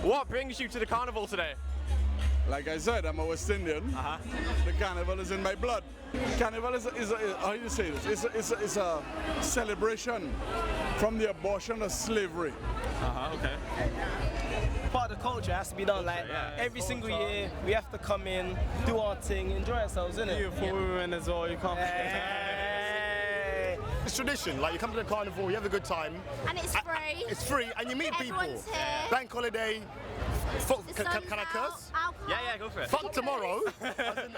What brings you to the carnival today? Like I said, I'm a West Indian. The carnival is in my blood. Carnival is how do you say this? It's a celebration from the abortion of slavery. Okay. Part of the culture has to be done. Like every single year, we have to come in, do our thing, enjoy ourselves, innit? Beautiful women as well. You can't. It's tradition. Like you come to the carnival, you have a good time. And it's free. It's free, and you meet Everyone's people. here. Bank holiday. Can I curse? Yeah, go for it. Fuck tomorrow. Can I curse?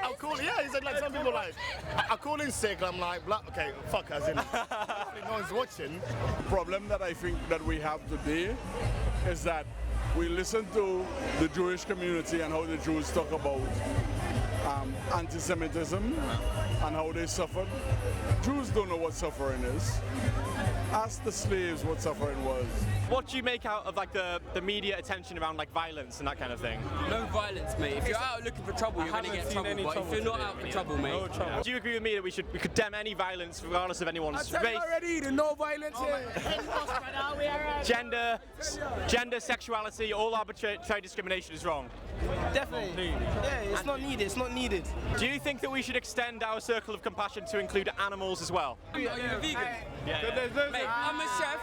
I'll call. Yeah, he said like some people like. I call in sick. I'm like, okay, fuck as in. No one's watching. The problem that I think that we have today is that we listen to the Jewish community and how the Jews talk about anti-Semitism and how they suffered. Jews don't know what suffering is. Ask the slaves what suffering was. What do you make out of like the media attention around like violence and that kind of thing? No violence, mate. If you're out looking for trouble, you're gonna get trouble. But if you're not out for trouble, mate, no trouble. Do you agree with me that we could condemn any violence regardless of anyone's race, already, there's no violence here. gender, sexuality, all arbitrary discrimination is wrong? Definitely. Yeah, it's not needed. It's not needed. Do you think that we should extend our circle of compassion to include animals as well? Are you a vegan? Yeah. Mate, I'm a chef.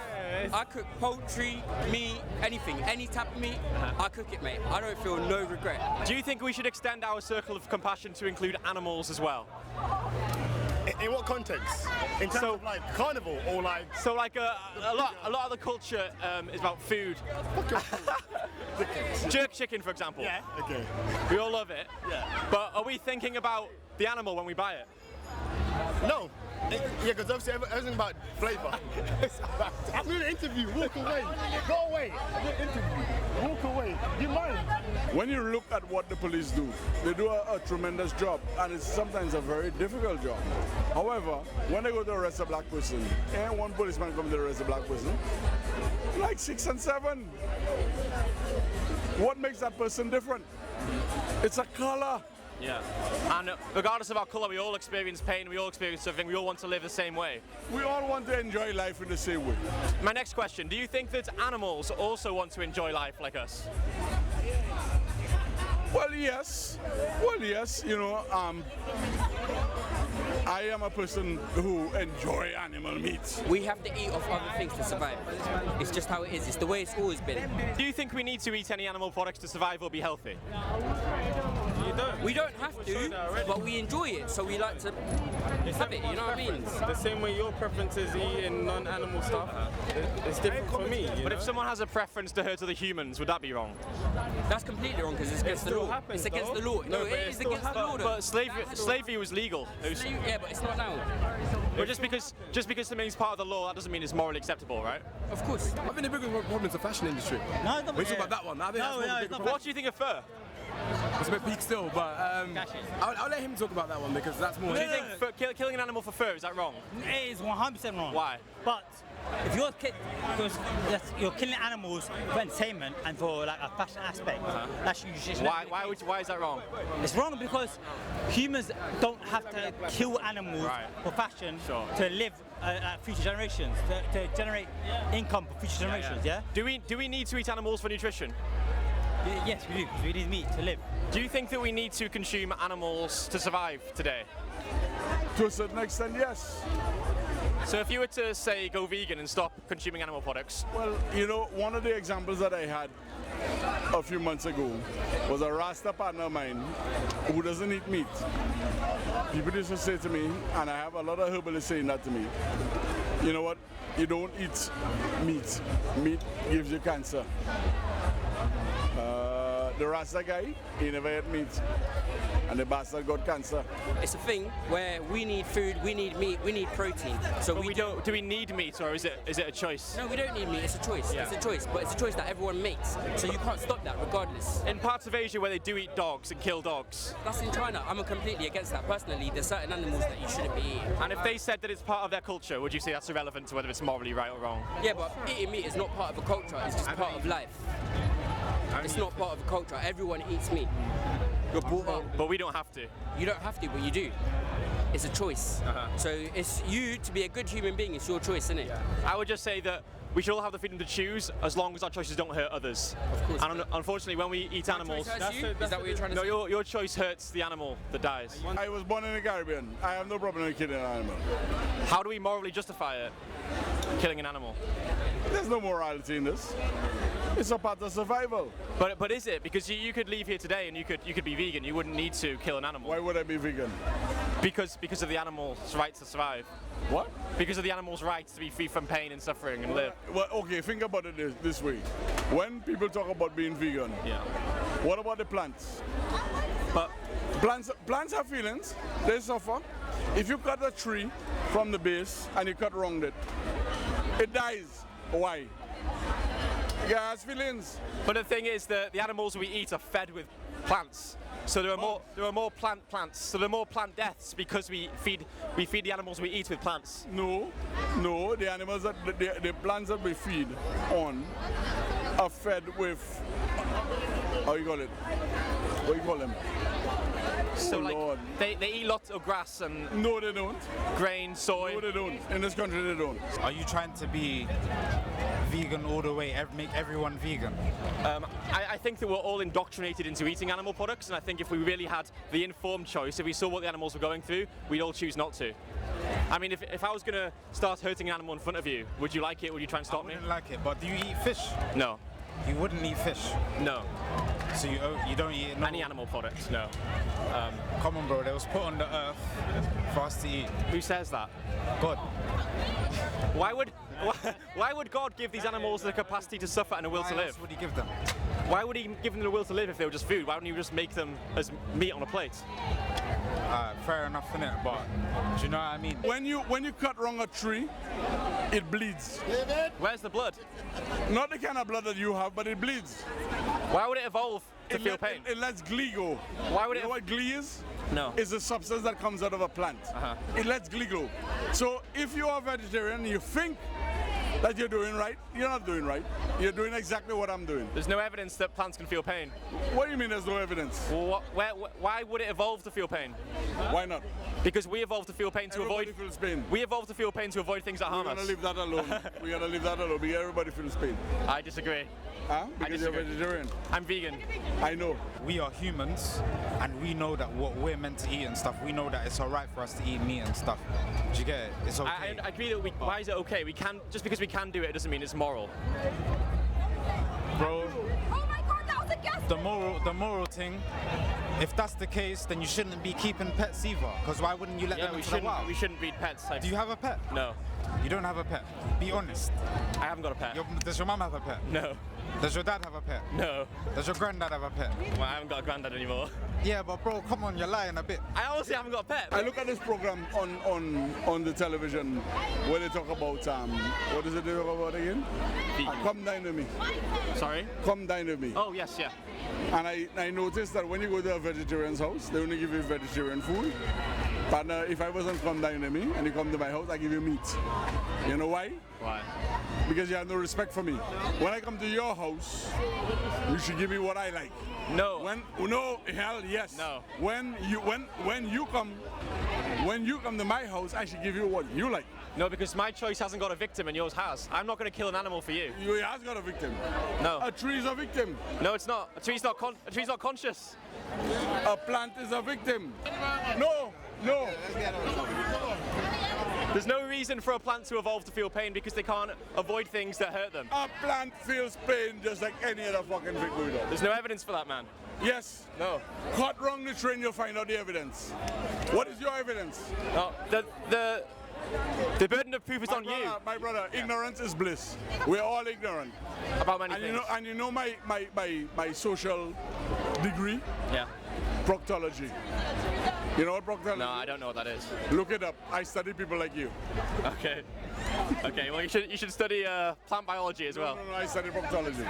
I cook poultry, meat, anything, any type of meat. I cook it, mate. I don't feel no regret. Do you think we should extend our circle of compassion to include animals as well? In what context? In terms of like carnival or like? So like a lot of the culture is about food. Jerk chicken, for example. Yeah. Okay. We all love it. Yeah. But are we thinking about the animal when we buy it? No. Yeah, because obviously everything about flavour. I'm doing an interview. Walk away. Go away. I'm doing an interview. Walk away. Do you mind? When you look at what the police do, they do a tremendous job, and it's sometimes a very difficult job. However, when they go to arrest a black person, and one policeman comes to arrest a black person, like 6 and 7. What makes that person different? It's a color. Yeah. And regardless of our colour, we all experience pain, we all experience suffering, we all want to live the same way. We all want to enjoy life in the same way. My next question, do you think that animals also want to enjoy life like us? Well, yes. You know, I am a person who enjoy animal meat. We have to eat off other things to survive. It's just how it is. It's the way it's always been. Do you think we need to eat any animal products to survive or be healthy? We don't have to, but we enjoy it, so we like to have it, you know what I mean? The same way your preference is eating non-animal stuff, it's different for me. But if someone has a preference to hurt other humans, would that be wrong? That's completely wrong because it's against the law. It's against the law. No, it is against the law. But slavery was legal. Yeah, but it's not now. But just because something's part of the law, that doesn't mean it's morally acceptable, right? Of course. I think the biggest problem is the fashion industry. No, it's not. We talk about that one. I think that's one of the bigger problems. What do you think of fur? It's a bit peak still, but I'll let him talk about that one because that's more. Do you think killing an animal for fur, is that wrong? It is 100% wrong. Why? But if you're killing animals for entertainment and for like a fashion aspect, that's usually why is that wrong? It's wrong because humans don't have to kill animals for fashion to live future generations, to generate income for future generations. Yeah. Do we need to eat animals for nutrition? Yes, we do, because we need meat to live. Do you think that we need to consume animals to survive today? To a certain extent, yes. So if you were to say go vegan and stop consuming animal products? Well, you know, one of the examples that I had a few months ago was a Rasta partner of mine who doesn't eat meat. People used to say to me, and I have a lot of herbalists saying that to me, you know what, you don't eat meat. Meat gives you cancer. The Rasta guy, he never ate meat, and the bastard got cancer. It's a thing where we need food, we need meat, we need protein. So but we don't. Do we need meat, or is it a choice? No, we don't need meat. It's a choice. Yeah. It's a choice, but it's a choice that everyone makes. So you can't stop that, regardless. In parts of Asia where they do eat dogs and kill dogs. That's in China. I'm completely against that. Personally, there's certain animals that you shouldn't be eating. And if they said that it's part of their culture, would you say that's irrelevant to whether it's morally right or wrong? Yeah, but eating meat is not part of a culture. It's just part of life. It's not part of a culture. Everyone eats meat. You're brought up. But we don't have to. You don't have to, but you do. It's a choice. So it's you to be a good human being. It's your choice, isn't it? Yeah. I would just say that we should all have the freedom to choose as long as our choices don't hurt others. Of course. And unfortunately, when we eat animals, Is that what you're trying to no, say? your choice hurts the animal that dies. I was born in the Caribbean. I have no problem with killing an animal. How do we morally justify it? Killing an animal. There's no morality in this. It's a part of survival. But is it? Because you could leave here today and you could be vegan. You wouldn't need to kill an animal. Why would I be vegan? Because of the animal's right to survive. What? Because of the animal's right to be free from pain and suffering and live. Well, okay, think about it this way. When people talk about being vegan, Yeah. what about the plants? But Plants have feelings. They suffer. If you cut a tree from the base and you cut wrong it dies. Why? It has feelings. But the thing is that the animals we eat are fed with plants. So there are more plants. So there are more plant deaths because we feed the animals we eat with plants. No, the animals the plants that we feed on are fed with, how you call it? What do you call them? So Lord. they eat lots of grass and No, they don't. grain, soy. No, they don't. In this country, they don't. Are you trying to be vegan all the way, make everyone vegan? I think that we're all indoctrinated into eating animal products, and I think if we really had the informed choice, if we saw what the animals were going through, we'd all choose not to. I mean, if I was going to start hurting an animal in front of you, would you like it? Would you try and stop me? I wouldn't like it, but do you eat fish? No. You wouldn't eat fish, No. so you don't eat Any animal product? No. Come on, bro. They was put on the earth for us to eat. Who says that? God. Why would God give these animals the capacity to suffer and a will to Why live? else would he give them? Why would he give them the will to live if they were just food? Why wouldn't he just make them as meat on a plate? Fair enough, innit? But do you know what I mean? When you cut wrong a tree, it bleeds. Where's the blood? Not the kind of blood that you have, but it bleeds. Why would it evolve to feel pain? It lets glee go. Why would You know what glee is? No. It's a substance that comes out of a plant. It lets glee go. So if you are vegetarian, you think that you're doing right, you're not doing right. You're doing exactly what I'm doing. There's no evidence that plants can feel pain. What do you mean there's no evidence? Well, why would it evolve to feel pain? Why not? Because we evolved to feel pain to Everybody avoid. feels pain. We evolved to feel pain to avoid things that We're harm gonna us. leave that alone. We're gonna leave that alone because everybody feels pain. I disagree. Huh? Because you're disagree. vegetarian. I'm vegan. I know. We are humans, and we know that what we're meant to eat and stuff. We know that it's alright for us to eat meat and stuff. Do you get it? It's okay. I agree that why is it okay? We can just because we can do it doesn't mean it's moral. Bro, Oh my god, that was a guess. the moral thing. If that's the case, then you shouldn't be keeping pets either. Because why wouldn't you let Yeah, them we into the shouldn't. wild? We shouldn't breed pets. Do you have a pet? No, You don't have a pet. Be honest. I haven't got a pet. Does your mum have a pet? No, Does your dad have a pet? no. Does your granddad have a pet? Well, I haven't got a granddad anymore. Yeah, but bro, come on, you're lying a bit. I honestly haven't got a pet. I look at this program on the television where they talk about what is it they talk about again? Come dine with me. Sorry. Come dine with me. Oh yes, yeah. And I noticed that when you go to a vegetarian's house, they only give you vegetarian food. But if I wasn't come dine with me and you come to my house, I give you meat. You know why? Why? Because you have no respect for me. When I come to your house, you should give me what I like. No. Hell yes. No. When you come to my house, I should give you what you like. No, because my choice hasn't got a victim and yours has. I'm not going to kill an animal for you. You has got a victim. No. A tree is a victim. No, it's not. A tree's not conscious. A plant is a victim. No. There's no reason for a plant to evolve to feel pain because they can't avoid things that hurt them. A plant feels pain just like any other fucking thing going on. There's no evidence for that, man. Yes. No. Cut wrong the train, you'll find out the evidence. What is your evidence? No. The burden of proof is on you. My brother, ignorance is bliss. We're all ignorant. About many things. You know my social degree? Yeah. Proctology. You know what proctology? No, I don't know what that is. Look it up. I study people like you. Okay. Okay. Well, you should study plant biology as well. No, I study proctology.